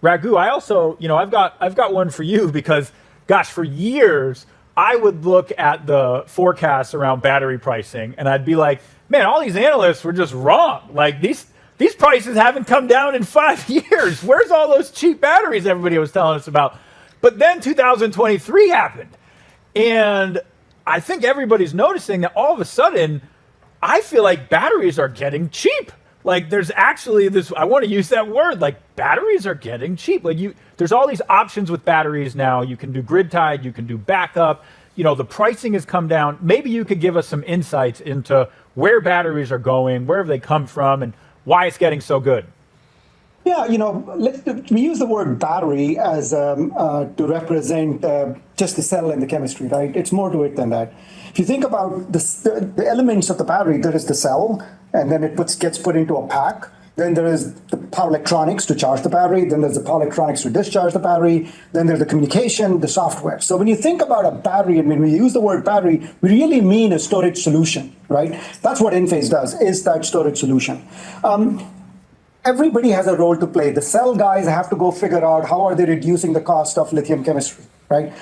Raghu, I also, I've got one for you because, gosh, for years I would look at the forecasts around battery pricing and I'd be like, man, all these analysts were just wrong. Like these prices haven't come down in 5 years. Where's all those cheap batteries everybody was telling us about? But then 2023 happened, and I think everybody's noticing that all of a sudden, I feel like batteries are getting cheap. Like there's actually this, I want to use that word, like batteries are getting cheap. Like there's all these options with batteries now. You can do grid tied, you can do backup. The pricing has come down. Maybe you could give us some insights into where batteries are going, where have they come from, and why it's getting so good. Yeah, we use the word battery as to represent just the cell and the chemistry, right? It's more to it than that. If you think about the elements of the battery, there is the cell, and then it gets put into a pack. Then there is the power electronics to charge the battery. Then there's the power electronics to discharge the battery. Then there's the communication, the software. So when you think about a battery, and when we use the word battery, we really mean a storage solution, right? That's what Enphase does, is that storage solution. Everybody has a role to play. The cell guys have to go figure out how are they reducing the cost of lithium chemistry, right?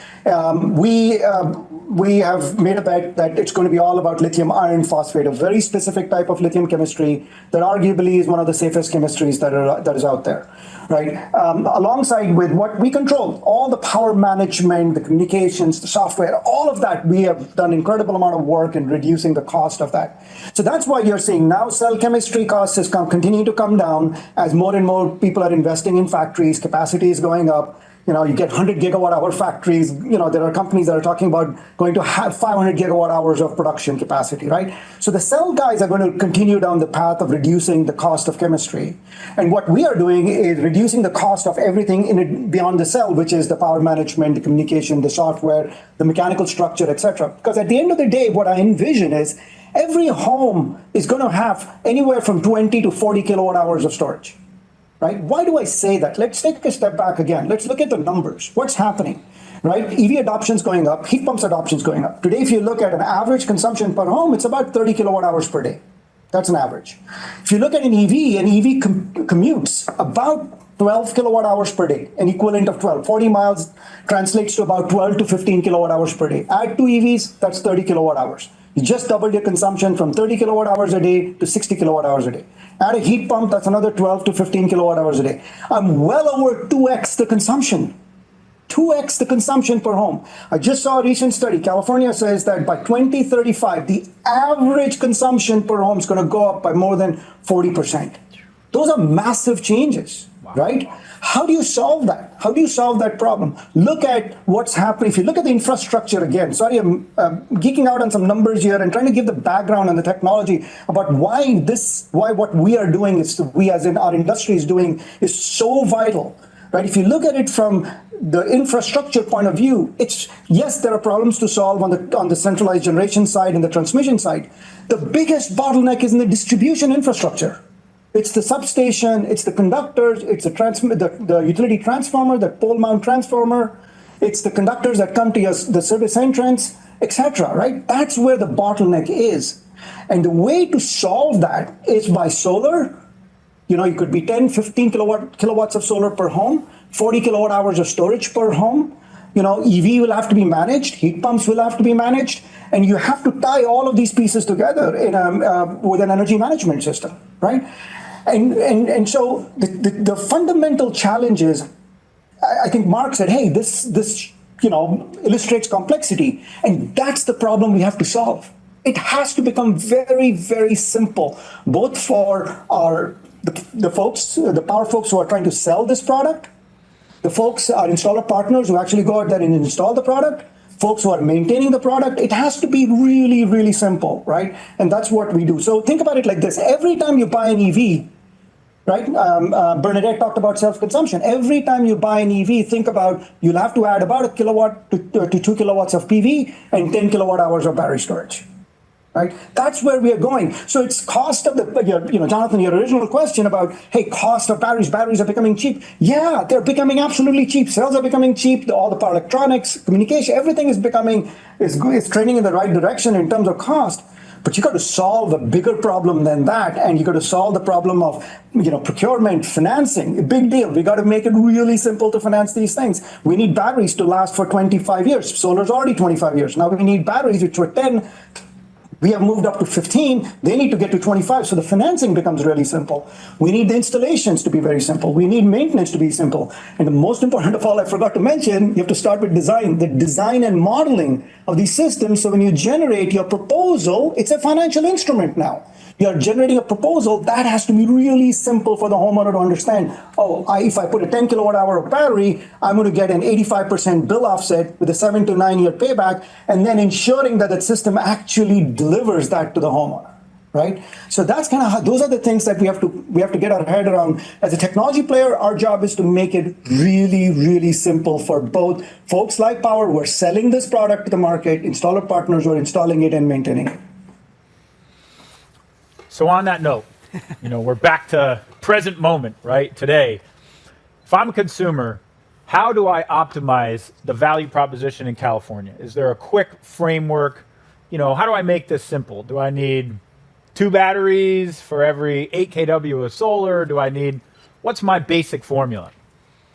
We have made a bet that it's going to be all about lithium iron phosphate, a very specific type of lithium chemistry that arguably is one of the safest chemistries that is out there, right? Alongside with what we control, all the power management, the communications, the software, all of that, we have done incredible amount of work in reducing the cost of that. So that's why you're seeing now cell chemistry costs is continuing to come down as more and more people are investing in factories, capacity is going up. You get 100 gigawatt hour factories. There are companies that are talking about going to have 500 gigawatt hours of production capacity, right? So the cell guys are going to continue down the path of reducing the cost of chemistry. And what we are doing is reducing the cost of everything beyond the cell, which is the power management, the communication, the software, the mechanical structure, etc. Because at the end of the day, what I envision is every home is going to have anywhere from 20 to 40 kilowatt hours of storage. Right? Why do I say that? Let's take a step back again. Let's look at the numbers. What's happening? Right? EV adoption is going up. Heat pumps adoption is going up. Today, if you look at an average consumption per home, it's about 30 kilowatt hours per day. That's an average. If you look at an EV commutes about 12 kilowatt hours per day, an equivalent of 12. 40 miles translates to about 12 to 15 kilowatt hours per day. Add 2 EVs, that's 30 kilowatt hours. You just doubled your consumption from 30 kilowatt hours a day to 60 kilowatt hours a day. Add a heat pump, that's another 12 to 15 kilowatt hours a day. I'm well over 2x the consumption. 2x the consumption per home. I just saw a recent study. California says that by 2035, the average consumption per home is going to go up by more than 40%. Those are massive changes, right? How do you solve that? How do you solve that problem? Look at what's happening. If you look at the infrastructure again, sorry, I'm geeking out on some numbers here and trying to give the background and the technology about why what we are doing is, we as in our industry is doing, is so vital, right? If you look at it from the infrastructure point of view, yes, there are problems to solve on the centralized generation side and the transmission side. The biggest bottleneck is in the distribution infrastructure. It's the substation, it's the conductors, it's the utility transformer, the pole mount transformer, it's the conductors that come to the service entrance, etc. Right? That's where the bottleneck is. And the way to solve that is by solar. You could be 10, 15 kilowatts of solar per home, 40 kilowatt hours of storage per home. EV will have to be managed, heat pumps will have to be managed, and you have to tie all of these pieces together with an energy management system, right? And so the fundamental challenge is, I think Mark said, hey, this illustrates complexity, and that's the problem we have to solve. It has to become very, very simple, both for the folks, the power folks who are trying to sell this product, the folks, our installer partners who actually go out there and install the product, folks who are maintaining the product. It has to be really, really simple, right? And that's what we do. So think about it like this. Every time you buy an EV, right? Bernadette talked about self-consumption. Every time you buy an EV, think about you'll have to add about 1 kilowatt to 2 kilowatts of PV and 10 kilowatt hours of battery storage. Right? That's where we are going. So it's cost of Jonathan, your original question about, hey, cost of batteries are becoming cheap. Yeah, they're becoming absolutely cheap. Cells are becoming cheap. All the power electronics, communication, everything is trending in the right direction in terms of cost. But you got to solve a bigger problem than that, and you got to solve the problem of procurement, financing. A big deal. We got to make it really simple to finance these things. We need batteries to last for 25 years. Solar's already 25 years. Now we need batteries which were 10. We have moved up to 15. They need to get to 25. So the financing becomes really simple. We need the installations to be very simple. We need maintenance to be simple. And the most important of all, I forgot to mention, you have to start with design, the design and modeling of these systems. So when you generate your proposal, it's a financial instrument now. You're generating a proposal that has to be really simple for the homeowner to understand. If I put a 10 kilowatt hour of battery, I'm going to get an 85% bill offset with a 7 to 9 year payback, and then ensuring that system actually delivers that to the homeowner, right? So that's kind of how, those are the things that we have to get our head around. As a technology player, our job is to make it really, really simple for both folks like Powur who are selling this product to the market, installer partners who are installing it and maintaining it. So on that note, we're back to present moment, right? Today, if I'm a consumer, how do I optimize the value proposition in California? Is there a quick framework? How do I make this simple? Do I need 2 batteries for every 8 kW of solar? What's my basic formula?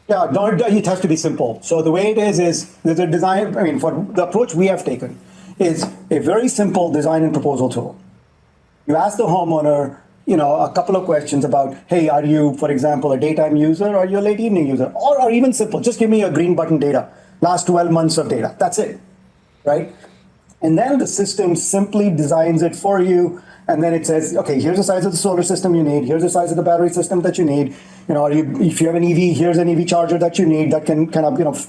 Yeah, no, it has to be simple. So the way it is there's a design, for the approach we have taken is a very simple design and proposal tool. You ask the homeowner, a couple of questions about, hey, are you, for example, a daytime user or are you a late evening user? Or even simple, just give me your green button data, last 12 months of data. That's it, right? And then the system simply designs it for you. And then it says, okay, here's the size of the solar system you need. Here's the size of the battery system that you need. If you have an EV, here's an EV charger that you need that can kind of,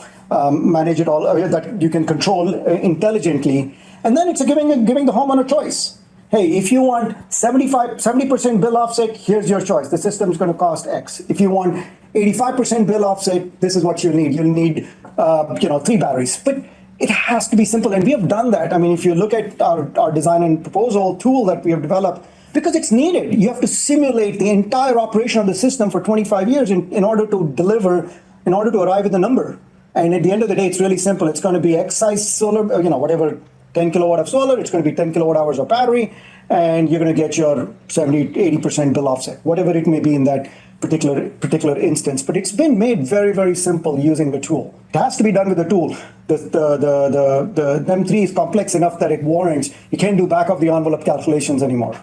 manage it all, that you can control intelligently. And then it's giving the homeowner choice. Hey, if you want 70% bill offset, here's your choice. The system's going to cost X. If you want 85% bill offset, this is what you'll need. You'll need, 3 batteries. But it has to be simple, and we have done that. If you look at our design and proposal tool that we have developed, because it's needed. You have to simulate the entire operation of the system for 25 years in order to arrive at the number. And at the end of the day, it's really simple. It's going to be X size solar, whatever, 10 kilowatt of solar, it's going to be 10 kilowatt hours of battery, and you're going to get your 70, 80% bill offset, whatever it may be in that particular instance. But it's been made very, very simple using the tool. It has to be done with the tool. The NEM3 is complex enough that it warrants, you can't do back of the envelope calculations anymore.